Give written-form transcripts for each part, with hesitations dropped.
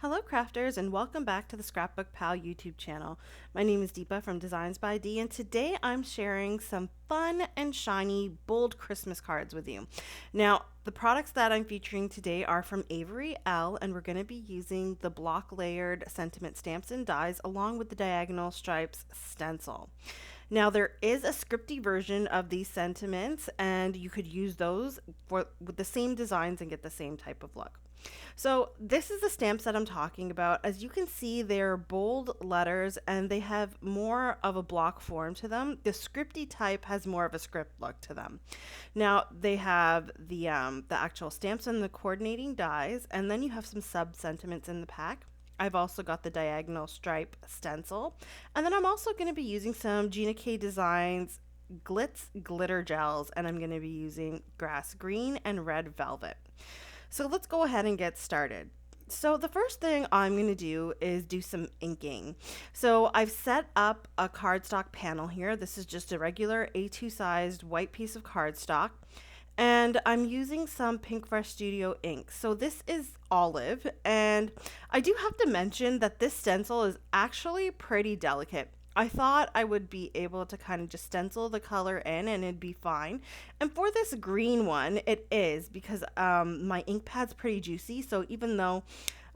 Hello crafters and welcome back to the ScrapbookPal YouTube channel. My name is Deepa from Designs by D, and today I'm sharing some fun and shiny bold Christmas cards with you. Now the products that I'm featuring today are from Avery Elle, and we're going to be using the block layered sentiment stamps and dies along with the diagonal stripes stencil. Now there is a scripty version of these sentiments and you could use those with the same designs and get the same type of look. So this is the stamps that I'm talking about. As you can see, they're bold letters and they have more of a block form to them. The scripty type has more of a script look to them. Now they have the actual stamps and the coordinating dies, and then you have some sub sentiments in the pack. I've also got the diagonal stripe stencil, and then I'm also going to be using some Gina K Designs Glitz Glitter Gels, and I'm going to be using grass green and red velvet. So let's go ahead and get started. So the first thing I'm going to do is do some inking. So I've set up a cardstock panel here. This is just a regular A2 sized white piece of cardstock. And I'm using some Pinkfresh Studio ink. So this is olive, and I do have to mention that this stencil is actually pretty delicate. I thought I would be able to kind of just stencil the color in and it'd be fine. And for this green one, it is because my ink pad's pretty juicy. So even though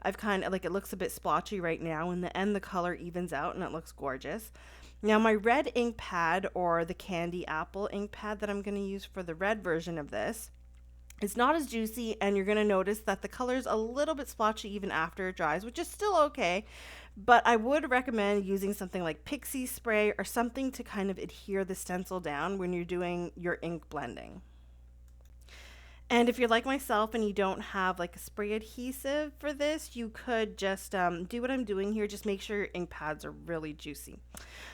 I've kind of it looks a bit splotchy right now, in the end the color evens out and it looks gorgeous. Now my red ink pad, or the candy apple ink pad that I'm going to use for the red version of this, it's not as juicy, and you're going to notice that the color's a little bit splotchy even after it dries, which is still okay. But I would recommend using something like pixie spray or something to kind of adhere the stencil down when you're doing your ink blending. And if you're like myself and you don't have like a spray adhesive for this, you could just do what I'm doing here. Just make sure your ink pads are really juicy.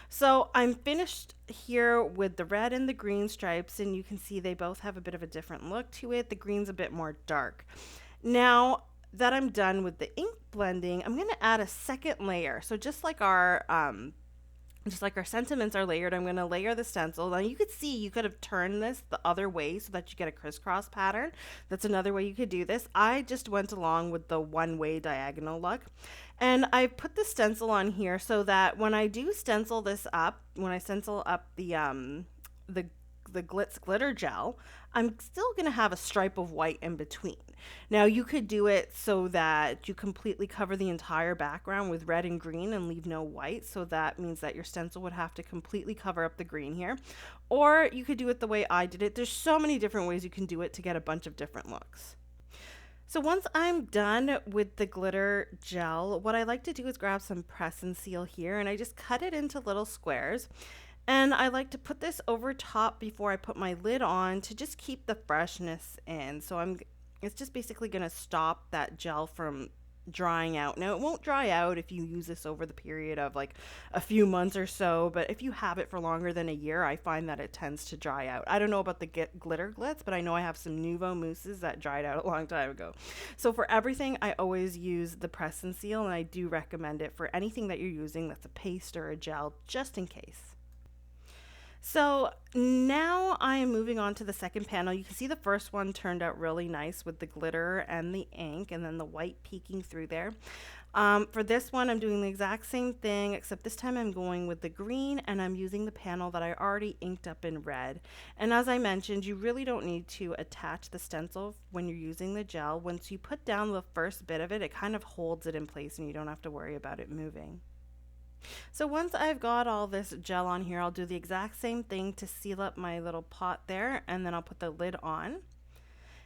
So I'm finished here with the red and the green stripes, and you can see they both have a bit of a different look to it. The green's a bit more dark. Now that I'm done with the ink blending, I'm going to add a second layer. So just like our sentiments are layered, I'm going to layer the stencil. Now you could see you could have turned this the other way so that you get a crisscross pattern. That's another way you could do this. I just went along with the one-way diagonal look. And I put the stencil on here so that when I do stencil this up, when I stencil up the Glitz Glitter Gel, I'm still going to have a stripe of white in between. Now you could do it so that you completely cover the entire background with red and green and leave no white. So that means that your stencil would have to completely cover up the green here. Or you could do it the way I did it. There's so many different ways you can do it to get a bunch of different looks. So once I'm done with the glitter gel, what I like to do is grab some press and seal here, and I just cut it into little squares. And I like to put this over top before I put my lid on to just keep the freshness in. So it's just basically going to stop that gel from drying out. Now it won't dry out if you use this over the period of like a few months or so, but if you have it for longer than a year, I find that it tends to dry out. I don't know about the glitter glitz, but I know I have some Nouveau mousses that dried out a long time ago. So for everything, I always use the press and seal, and I do recommend it for anything that you're using that's a paste or a gel, just in case. So now I am moving on to the second panel. You can see the first one turned out really nice with the glitter and the ink and then the white peeking through there. For this one, I'm doing the exact same thing, except this time I'm going with the green and I'm using the panel that I already inked up in red. And as I mentioned, you really don't need to attach the stencil when you're using the gel. Once you put down the first bit of it, it kind of holds it in place and you don't have to worry about it moving. So once I've got all this gel on here, I'll do the exact same thing to seal up my little pot there, and then I'll put the lid on.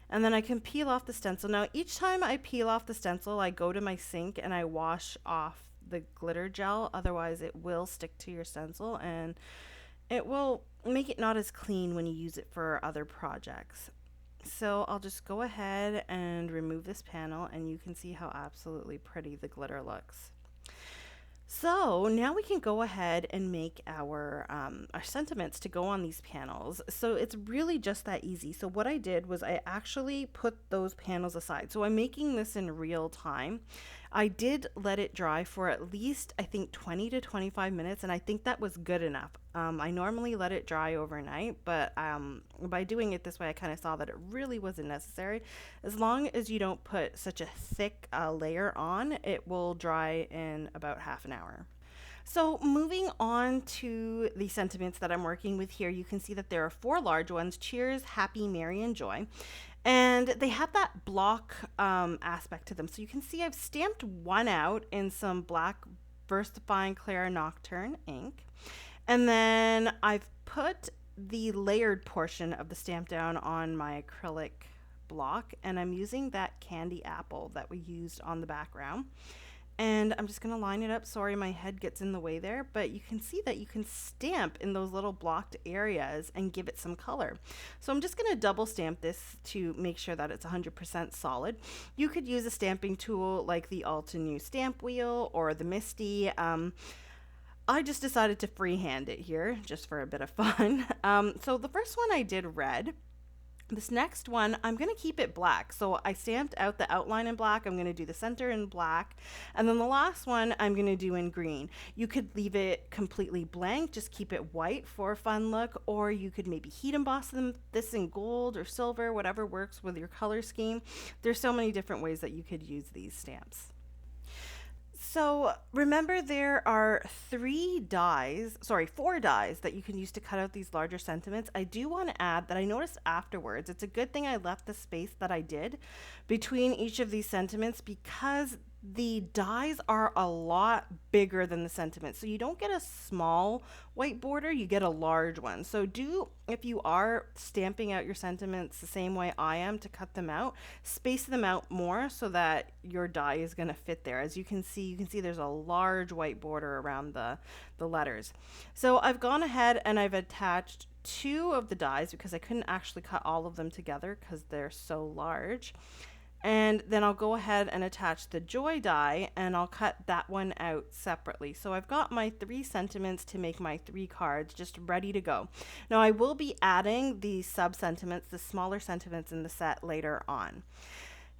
And then I can peel off the stencil. Now each time I peel off the stencil, I go to my sink and I wash off the glitter gel, otherwise it will stick to your stencil and it will make it not as clean when you use it for other projects. So I'll just go ahead and remove this panel, and you can see how absolutely pretty the glitter looks. So now we can go ahead and make our sentiments to go on these panels. So it's really just that easy. So what I did was I actually put those panels aside. So I'm making this in real time. I did let it dry for at least, I think, 20 to 25 minutes, and I think that was good enough. I normally let it dry overnight, but by doing it this way, I kind of saw that it really wasn't necessary. As long as you don't put such a thick layer on, it will dry in about half an hour. So moving on to the sentiments that I'm working with here, you can see that there are four large ones: cheers, happy, merry, and joy. And they have that block aspect to them. So you can see I've stamped one out in some black VersaFine Clair Nocturne ink. And then I've put the layered portion of the stamp down on my acrylic block. And I'm using that candy apple that we used on the background. And I'm just going to line it up. Sorry, my head gets in the way there, but you can see that you can stamp in those little blocked areas and give it some color. So I'm just going to double stamp this to make sure that it's 100% solid. You could use a stamping tool like the Altenew stamp wheel or the Misty. I just decided to freehand it here just for a bit of fun. So the first one I did red. This next one, I'm going to keep it black. So I stamped out the outline in black. I'm going to do the center in black. And then the last one I'm going to do in green. You could leave it completely blank, just keep it white for a fun look, or you could maybe heat emboss this in gold or silver, whatever works with your color scheme. There's so many different ways that you could use these stamps. So remember, there are four dies that you can use to cut out these larger sentiments. I do want to add that I noticed afterwards, it's a good thing I left the space that I did between each of these sentiments, because the dies are a lot bigger than the sentiments. So you don't get a small white border, you get a large one. So if you are stamping out your sentiments the same way I am to cut them out, space them out more so that your die is going to fit there. As you can see there's a large white border around the letters. So I've gone ahead and I've attached two of the dies because I couldn't actually cut all of them together because they're so large. And then I'll go ahead and attach the joy die, and I'll cut that one out separately. So I've got my 3 sentiments to make my 3 cards just ready to go. Now I will be adding the sub sentiments, the smaller sentiments in the set later on.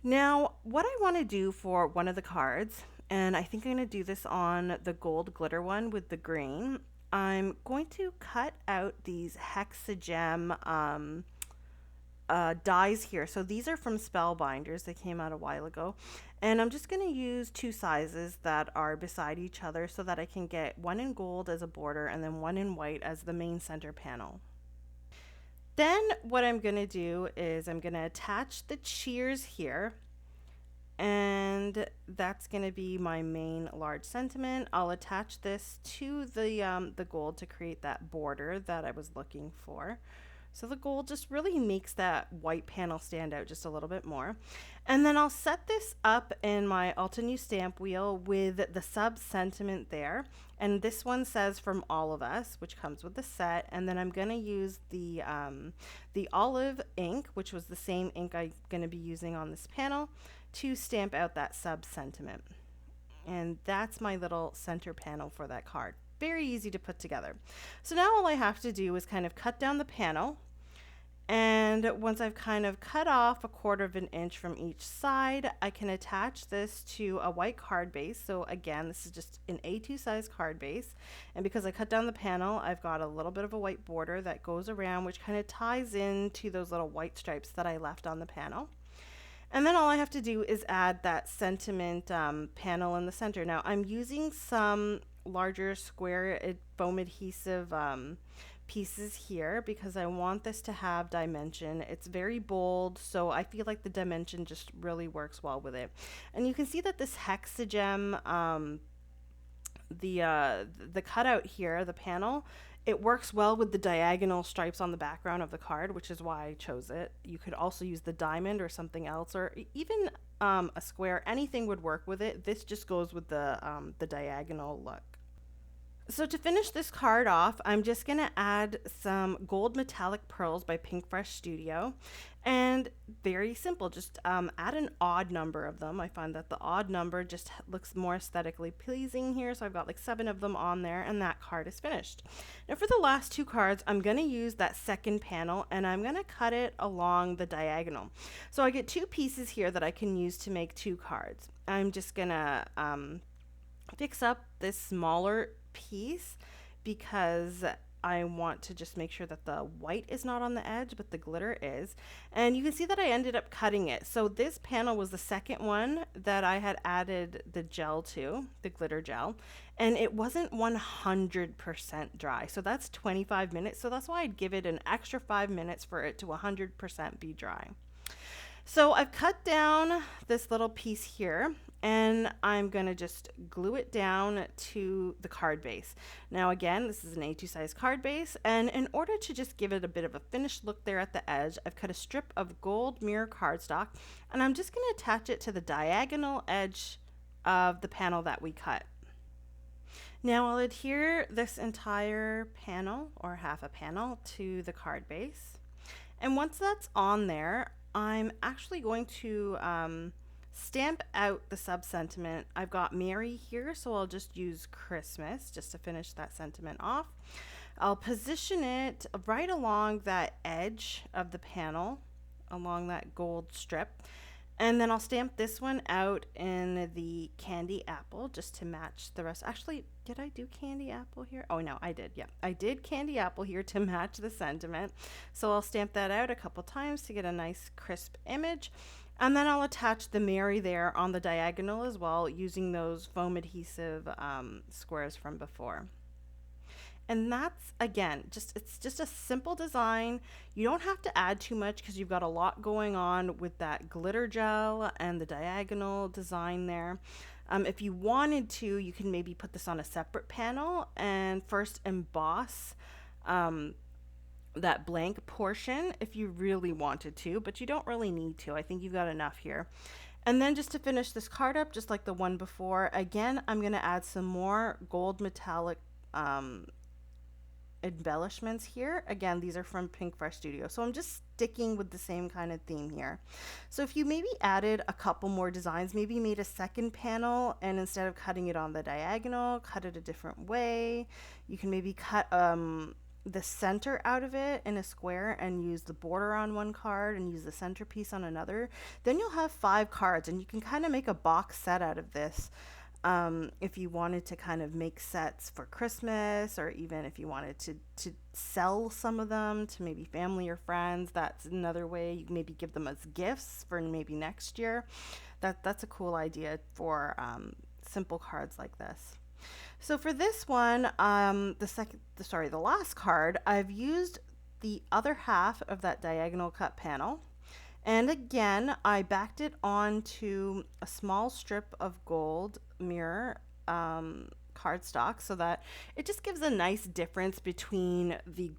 Now what I want to do for one of the cards, and I think I'm going to do this on the gold glitter one with the green, I'm going to cut out these hexagem dies here. So these are from Spellbinders. They came out a while ago. And I'm just going to use 2 sizes that are beside each other so that I can get one in gold as a border and then one in white as the main center panel. Then what I'm going to do is I'm going to attach the cheers here. And that's going to be my main large sentiment. I'll attach this to the gold to create that border that I was looking for. So the gold just really makes that white panel stand out just a little bit more. And then I'll set this up in my Altenew stamp wheel with the sub sentiment there. And this one says "From All of Us," which comes with the set. And then I'm going to use the olive ink, which was the same ink I'm going to be using on this panel, to stamp out that sub sentiment. And that's my little center panel for that card. Very easy to put together. So now all I have to do is kind of cut down the panel, and once I've kind of cut off 1/4 of an inch from each side, I can attach this to a white card base. So again, this is just an A2 size card base, and because I cut down the panel, I've got a little bit of a white border that goes around, which kind of ties into those little white stripes that I left on the panel. And then all I have to do is add that sentiment panel in the center. Now I'm using some larger square foam adhesive pieces here because I want this to have dimension. It's very bold, so I feel like the dimension just really works well with it. And you can see that this hexagem, the cutout here, the panel, it works well with the diagonal stripes on the background of the card, which is why I chose it. You could also use the diamond or something else, or even a square. Anything would work with it. This just goes with the diagonal look. So to finish this card off, I'm just going to add some gold metallic pearls by Pinkfresh Studio. And very simple, just add an odd number of them. I find that the odd number just looks more aesthetically pleasing here. So I've got like 7 of them on there, and that card is finished. Now for the last 2 cards, I'm going to use that second panel and I'm going to cut it along the diagonal. So I get 2 pieces here that I can use to make 2 cards. I'm just going to fix up this smaller piece because I want to just make sure that the white is not on the edge, but the glitter is. And you can see that I ended up cutting it. So this panel was the second one that I had added the gel to, the glitter gel, and it wasn't 100% dry. So that's 25 minutes. So that's why I'd give it an extra 5 minutes for it to 100% be dry. So I've cut down this little piece here, and I'm going to just glue it down to the card base. Now again, this is an A2 size card base, and in order to just give it a bit of a finished look there at the edge, I've cut a strip of gold mirror cardstock, and I'm just going to attach it to the diagonal edge of the panel that we cut. Now I'll adhere this entire panel, or half a panel, to the card base. And once that's on there, I'm actually going to stamp out the sub-sentiment. I've got Merry here, so I'll just use Christmas just to finish that sentiment off. I'll position it right along that edge of the panel, along that gold strip. And then I'll stamp this one out in the candy apple just to match the rest. Actually, did I do candy apple here? Oh no, I did. Yeah, I did candy apple here to match the sentiment. So I'll stamp that out a couple times to get a nice crisp image. And then I'll attach the Merry there on the diagonal as well using those foam adhesive squares from before. And that's, again, it's just a simple design. You don't have to add too much because you've got a lot going on with that glitter gel and the diagonal design there. If you wanted to, you can maybe put this on a separate panel and first emboss that blank portion if you really wanted to, but you don't really need to. I think you've got enough here. And then just to finish this card up, just like the one before, again, I'm going to add some more gold metallic embellishments here. Again, these are from Pinkfresh Studio, so I'm just sticking with the same kind of theme here. So if you maybe added a couple more designs, maybe made a second panel, and instead of cutting it on the diagonal, cut it a different way. You can maybe cut the center out of it in a square and use the border on one card and use the centerpiece on another. Then you'll have 5 cards, and you can kind of make a box set out of this. If you wanted to kind of make sets for Christmas, or even if you wanted to sell some of them to maybe family or friends, that's another way. You can maybe give them as gifts for maybe next year. That's a cool idea for simple cards like this. So for this one, the last card, I've used the other half of that diagonal cut panel. And again, I backed it onto a small strip of gold mirror cardstock so that it just gives a nice difference between the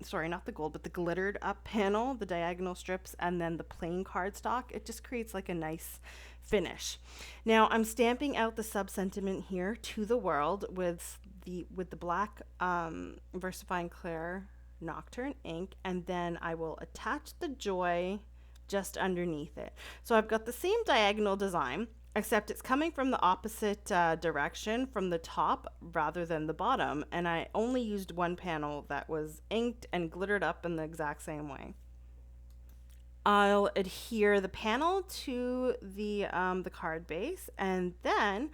the glittered up panel, the diagonal strips, and then the plain cardstock. It just creates like a nice finish. Now I'm stamping out the sub-sentiment here to the world with the black VersaFine Clair Nocturne ink, and then I will attach the joy just underneath it. So I've got the same diagonal design, except it's coming from the opposite direction from the top rather than the bottom, and I only used one panel that was inked and glittered up in the exact same way. I'll adhere the panel to the card base, and then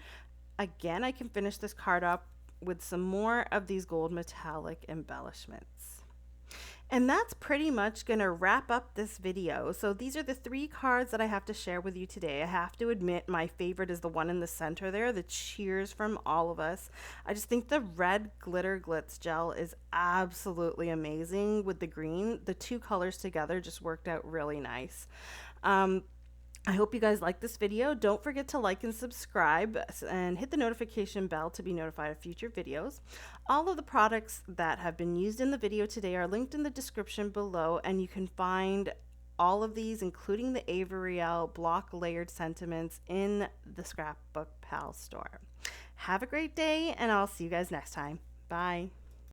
again I can finish this card up with some more of these gold metallic embellishments. And that's pretty much going to wrap up this video. So these are the 3 cards that I have to share with you today. I have to admit my favorite is the one in the center there, the cheers from all of us. I just think the red glitter glitz gel is absolutely amazing with the green. The 2 colors together just worked out really nice. I hope you guys like this video. Don't forget to like and subscribe and hit the notification bell to be notified of future videos. All of the products that have been used in the video today are linked in the description below, and you can find all of these, including the Avery Elle block layered sentiments, in the Scrapbook Pal store. Have a great day, and I'll see you guys next time. Bye.